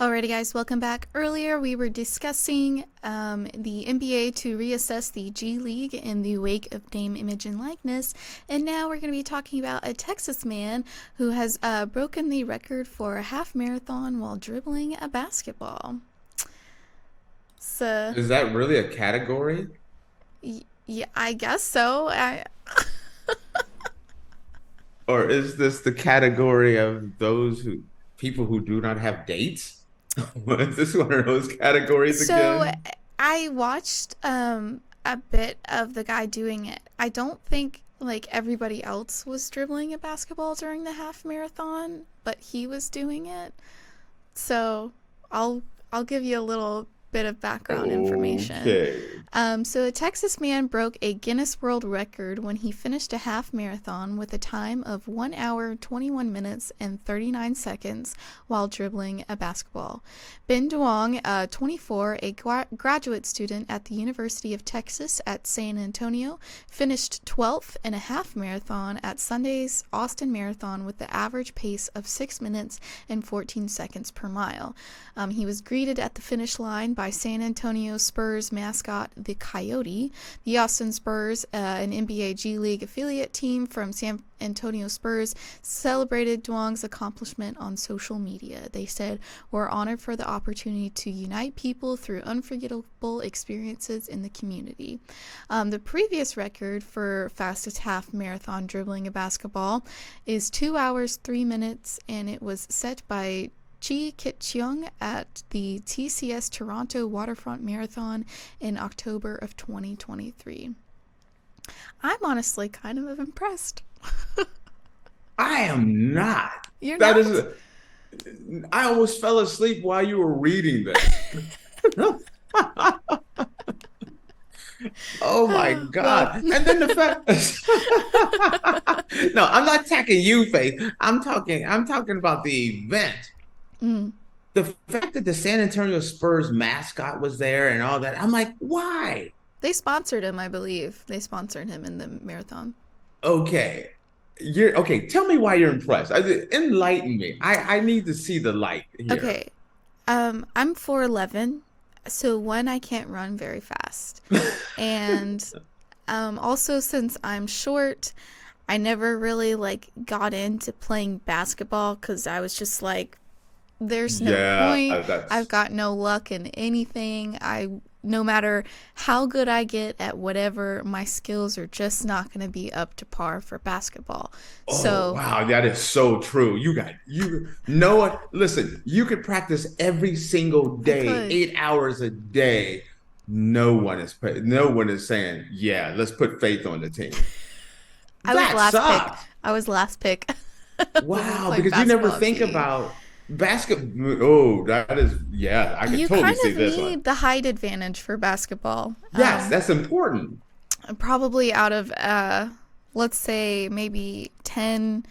Alrighty, guys, welcome back. Earlier, we were discussing the NBA to reassess the G League in the wake of name, image, and likeness. And now we're going to be talking about a Texas man who has broken the record for a half marathon while dribbling a basketball. So, Is that really a category? yeah, I guess so. Or is this the category of people who do not have dates? Is this one of those categories So again? I watched a bit of the guy doing it. I don't think like everybody else was dribbling a basketball during the half marathon, but he was doing it. So I'll give you a little bit of background information. Okay. So a Texas man broke a Guinness World Record when he finished a half marathon with a time of 1 hour, 21 minutes, and 39 seconds while dribbling a basketball. Ben Duong, 24, a graduate student at the University of Texas at San Antonio, finished 12th in a half marathon at Sunday's Austin Marathon with the average pace of 6 minutes and 14 seconds per mile. He was greeted at the finish line by San Antonio Spurs mascot, the Coyote. The Austin Spurs, an NBA G League affiliate team from San Antonio Spurs, celebrated Duong's accomplishment on social media. They said, "We're honored for the opportunity to unite people through unforgettable experiences in the community." The previous record for fastest half marathon dribbling a basketball is 2 hours, 3 minutes, and it was set by Chi Kit Cheong at the TCS Toronto Waterfront Marathon in October of 2023. I'm honestly kind of impressed. I am not. You're That not? is I almost fell asleep while you were reading this. Oh my Well, God. And then the fact No, I'm not attacking you, Faith. I'm talking about the event. mm, The fact that the San Antonio Spurs mascot was there and all that, I'm like, why? they sponsored him, I believe. They sponsored him in the marathon. Okay. You're okay. Tell me why you're impressed. Enlighten me. I need to see the light here. Okay, I'm 4'11", so one, I can't run very fast. And also, since I'm short, I never really like got into playing basketball because I was just like, there's no Yeah, point. I've that's got no luck in anything. No matter how good I get at whatever, my skills are just not going to be up to par for basketball. oh So wow, that is so true. You know what? Listen, you could practice every single I day, could. 8 hours a day. No one is saying, yeah, let's put Faith on the team. I was That last pick. sucks. I was last pick when we Wow, played because you never basketball at think PE. about basketball. Oh, that is, yeah, I could You totally kind see of this one. need the height advantage for basketball. Yes, that's important. Probably out of let's say maybe 10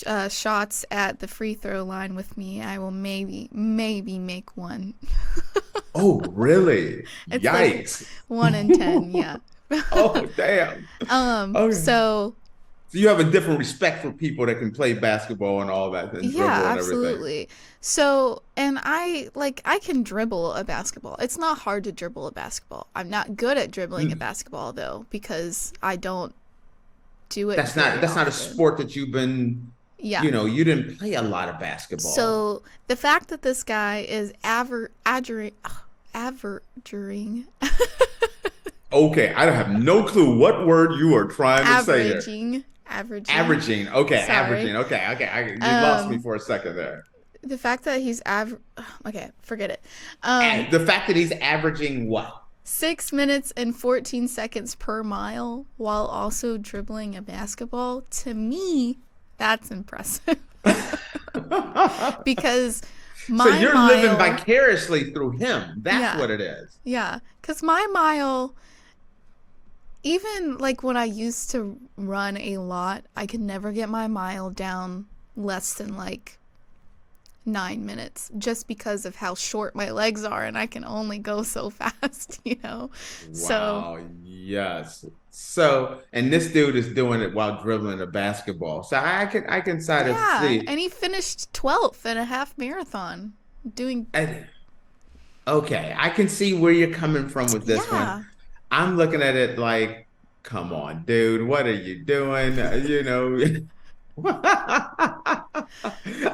uh, shots at the free throw line with me, I will maybe make one. Oh, really? It's like Yikes. 1 in 10, yeah. Oh, damn. Okay. So So you have a different respect for people that can play basketball and all that and yeah, dribble and everything. absolutely. So, and I can dribble a basketball. It's not hard to dribble a basketball. I'm not good at dribbling a Mm, basketball though because I don't do it That's not very that's not a often. sport that you've been, Yeah. you didn't play a lot of basketball. So the fact that this guy is averaging Okay, I have no clue what word you are trying to say there. averaging. Averaging. Okay, Sorry. averaging. Okay, okay. You lost me Um, for a second there. the fact that he's okay, forget it. And the fact that he's averaging what? 6 minutes and 14 seconds per mile while also dribbling a basketball, to me, that's impressive. Because So my you're living mile, vicariously through him. That's yeah, what it is. yeah, because my mile, even like when I used to run a lot, I could never get my mile down less than like 9 minutes just because of how short my legs are and I can only go so fast. So, Wow, yes. So, and this dude is doing it while dribbling a basketball. So I can sort of yeah. see. And he finished 12th in a half marathon doing, I, okay, I can see where you're coming from with this one. yeah. I'm looking at it like, come on, dude, what are you doing?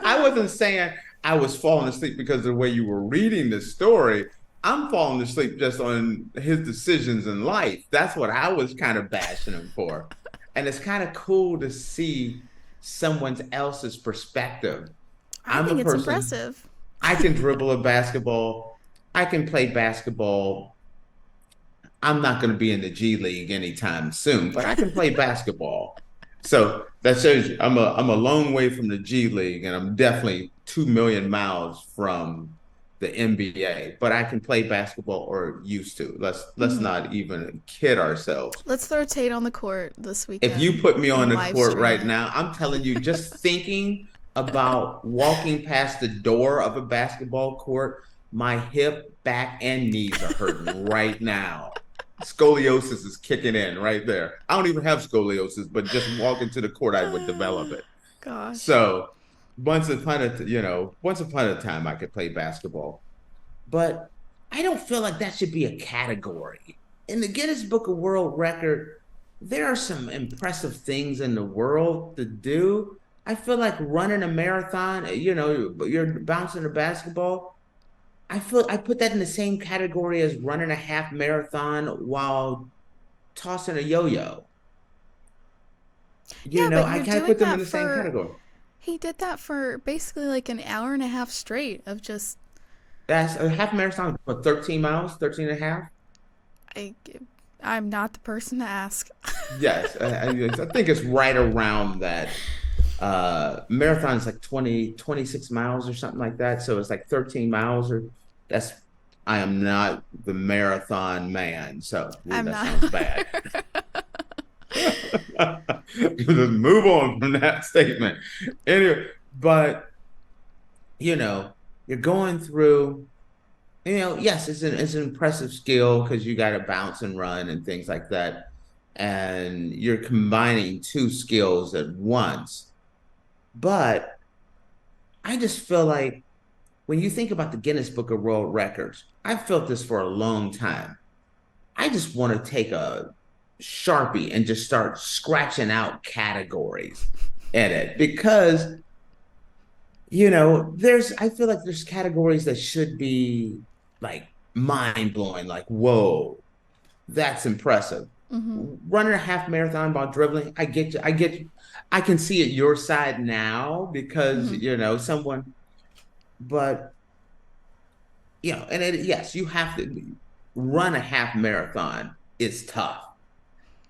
I wasn't saying I was falling asleep because of the way you were reading the story. I'm falling asleep just on his decisions in life. That's what I was kind of bashing him for. And it's kind of cool to see someone else's perspective. I I'm think a it's person, impressive. I can dribble a basketball, I can play basketball. I'm not going to be in the G League anytime soon, but I can play basketball. So that shows you I'm a long way from the G League, and I'm definitely 2 million miles from the NBA. But I can play basketball, or used to. Let's Hmm. not even kid ourselves. Let's throw Tate on the court this If you weekend put me on and the live court stream right it. now, I'm telling you, just thinking about walking past the door of a basketball court, my hip, back, and knees are hurting right now. Scoliosis is kicking in right there. I don't even have scoliosis, but just walking to the court, I would develop it. Gosh. So once upon a time, I could play basketball, but I don't feel like that should be a category. In the Guinness Book of World Record, there are some impressive things in the world to do. I feel like running a marathon, you're bouncing a basketball. I feel I put that in the same category as running a half marathon while tossing a yo-yo. Yeah, but I you're kind of doing put them in that the same for. category. He did that for basically like an hour and a half straight of just. That's a half marathon, but 13 miles, 13 and a half. I, I'm not the person to ask. Yes, I think it's right around that. Marathon is like 26 miles or something like that. So it's like 13 miles or that's I am not the marathon man. So ooh, I'm that not. sounds bad. Just move on from that statement. Anyway, but you know, you're going through, yes, it's an impressive skill because you got to bounce and run and things like that. And you're combining two skills at once. But I just feel like when you think about the Guinness Book of World Records, I've felt this for a long time. I just want to take a Sharpie and just start scratching out categories in it because, I feel like there's categories that should be like mind blowing, like, whoa, that's impressive. Hmm. Running a half marathon while dribbling, I get you. I can see it your side now because, Hmm. someone, but and yes, you have to run a half marathon. It's tough.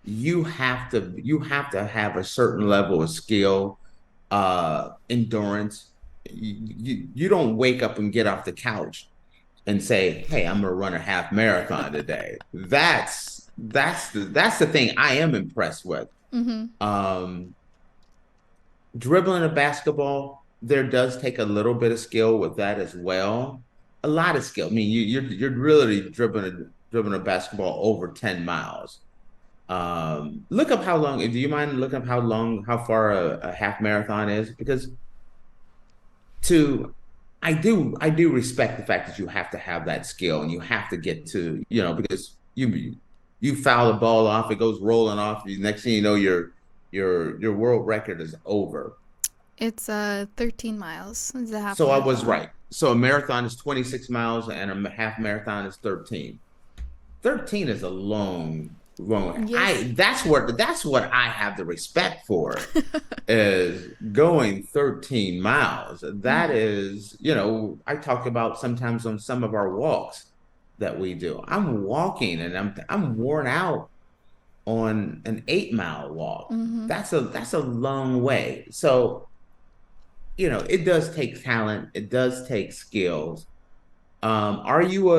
You have to have a certain level of skill, endurance. You don't wake up and get off the couch and say, "Hey, I'm gonna run a half marathon today." That's the thing I am impressed with. Hmm. Um, Dribbling a basketball, there does take a little bit of skill with that as well. A lot of skill. I mean, you're really dribbling a basketball over 10 miles. Look up how long. Do you mind looking up how far a half marathon is? Because to I do respect the fact that you have to have that skill and you have to get to, because you foul the ball off, it goes rolling off. The next thing you know, your world record is over. It's 13 miles. It's a half So I was marathon. right. So a marathon is 26 miles and a half marathon is 13. 13 is a long. Yes. That's what I have the respect for is going 13 miles. That Hmm. is, I talk about sometimes on some of our walks that we do. I'm walking and I'm worn out on an 8 mile walk. Hmm. That's a long way. So, it does take talent, it does take skills. Are you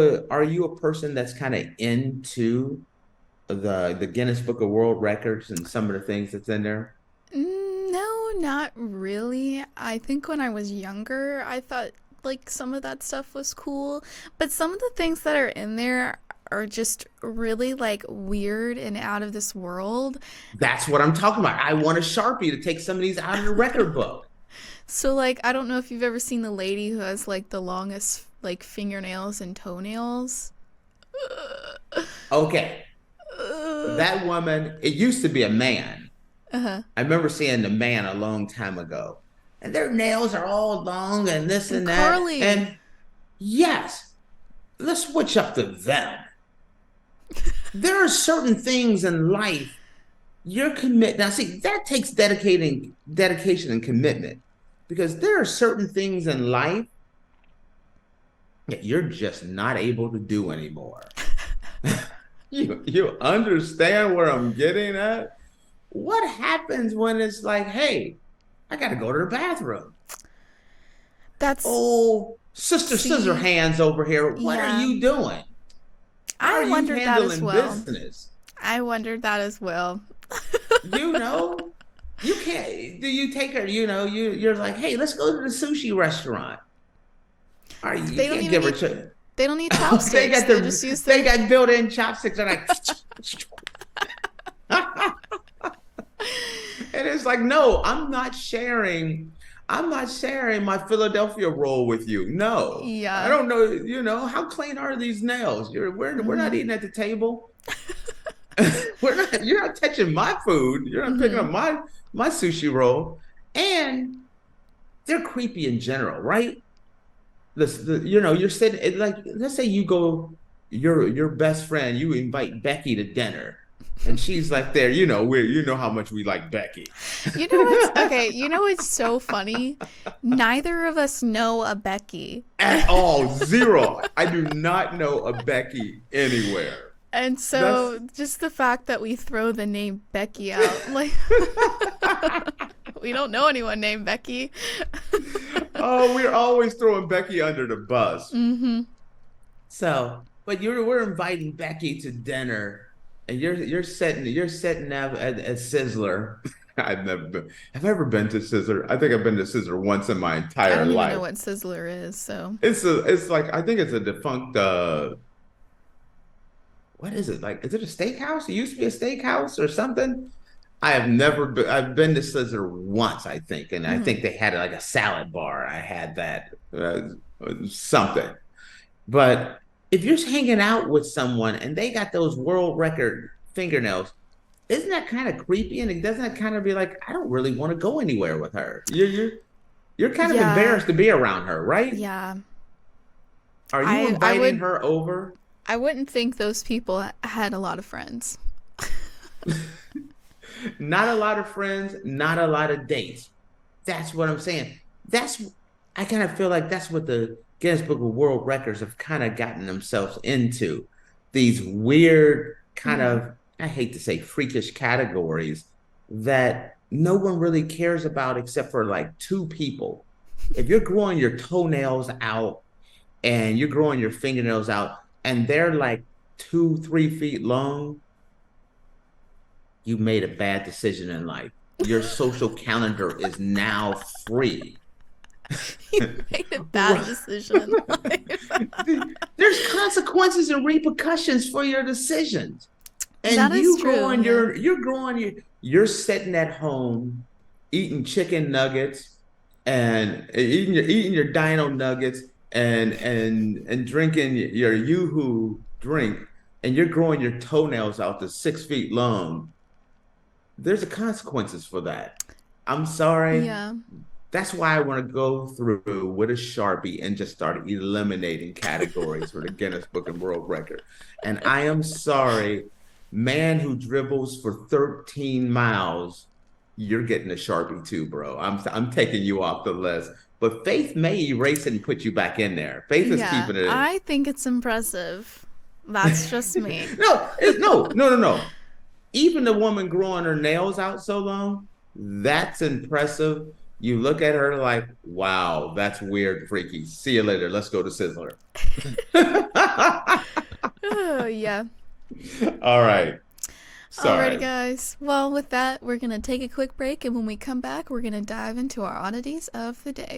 a person that's kind of into the Guinness Book of World Records and some of the things that's in there? No, not really. I think when I was younger, I thought like some of that stuff was cool, but some of the things that are in there are just really like weird and out of this world. That's what I'm talking about. I want a Sharpie to take some of these out of the record book. So like I don't know if you've ever seen the lady who has like the longest like fingernails and toenails. Okay. That woman, it used to be a man. Uh-huh. I remember seeing the man a long time ago. And their nails are all long and this And and that. curly. And yes, let's switch up to them. There are certain things in life you're commit. Now, see, that takes dedication and commitment because there are certain things in life that you're just not able to do anymore. You understand where I'm getting at? What happens when it's like, hey, I got to go to the bathroom? That's Oh, Sister see, Scissor Hands over here. What yeah. are you doing? How are I you wondered that as handling well. business? I wondered that as well. You know, you can't. Do you take her? You know, you're like, hey, let's go to the sushi restaurant. All right, you They don't can't even give her. need they don't need They chopsticks. got They just use they their got built-in chopsticks. They're like, and it's like, no, I'm not sharing. I'm not sharing my Philadelphia roll with you. No, I yeah. don't know. You know, how clean are these nails? We're not Mhm. eating at the table. We're not. You're not touching my food. You're not picking up Mhm. my sushi roll. And they're creepy in general, right? You know, you're sitting like, let's say you go, your best friend, you invite Becky to dinner, and she's like there, you know how much we like Becky. You know what's okay, you know what's so funny? Neither of us know a Becky. At all, zero. I do not know a Becky anywhere. And That's so just the fact that we throw the name Becky out, like we don't know anyone named Becky. oh, we're always throwing Becky under the bus. Mm-hmm. So, but we're inviting Becky to dinner, and you're sitting at Sizzler. Have I ever been to Sizzler? I think I've been to Sizzler once in my I entire don't even know life. what Sizzler is, so It's like I think it's a defunct what is it? Like, is it a steakhouse? It used to be a steakhouse or something. I have never been, I've been to Sizzler once, I think, and I mm-hmm. think they had like a salad bar. I had that something. But if you're hanging out with someone and they got those world record fingernails, isn't that kind of creepy? And it doesn't that kind of be like, I don't really want to go anywhere with her. You're kind of Yeah. embarrassed to be around her, right? Yeah. Are you I inviting would her over? I wouldn't think those people had a lot of friends. Not a lot of friends, not a lot of dates. That's what I'm saying. That's I kind of feel like that's what the Guinness Book of World Records have kind of gotten themselves into. These weird kind Mm-hmm. of, I hate to say freakish categories that no one really cares about except for like two people. If you're growing your toenails out and you're growing your fingernails out and they're like 2, 3 feet long, you made a bad decision in life. Your social calendar is now free. You made a bad decision. There's consequences and repercussions for your decisions. That And is true, yeah. you're sitting at home eating chicken nuggets and eating your dino nuggets and drinking your yoo-hoo drink and you're growing your toenails out to 6 feet long. There's a consequences for that. I'm sorry. Yeah. That's why I want to go through with a Sharpie and just start eliminating categories for the Guinness Book and World Record. And I am sorry, man who dribbles for 13 miles, you're getting a Sharpie too, bro. I'm taking you off the list. But Faith may erase it and put you back in there. Faith is Yeah. keeping it. I think it's impressive. That's just me. No. Even the woman growing her nails out so long, that's impressive. You look at her like, wow, that's weird, freaky. See you later. Let's go to Sizzler. Oh, yeah. All right. Alrighty, Sorry. guys. Well, with that, we're going to take a quick break, and when we come back, we're going to dive into our oddities of the day.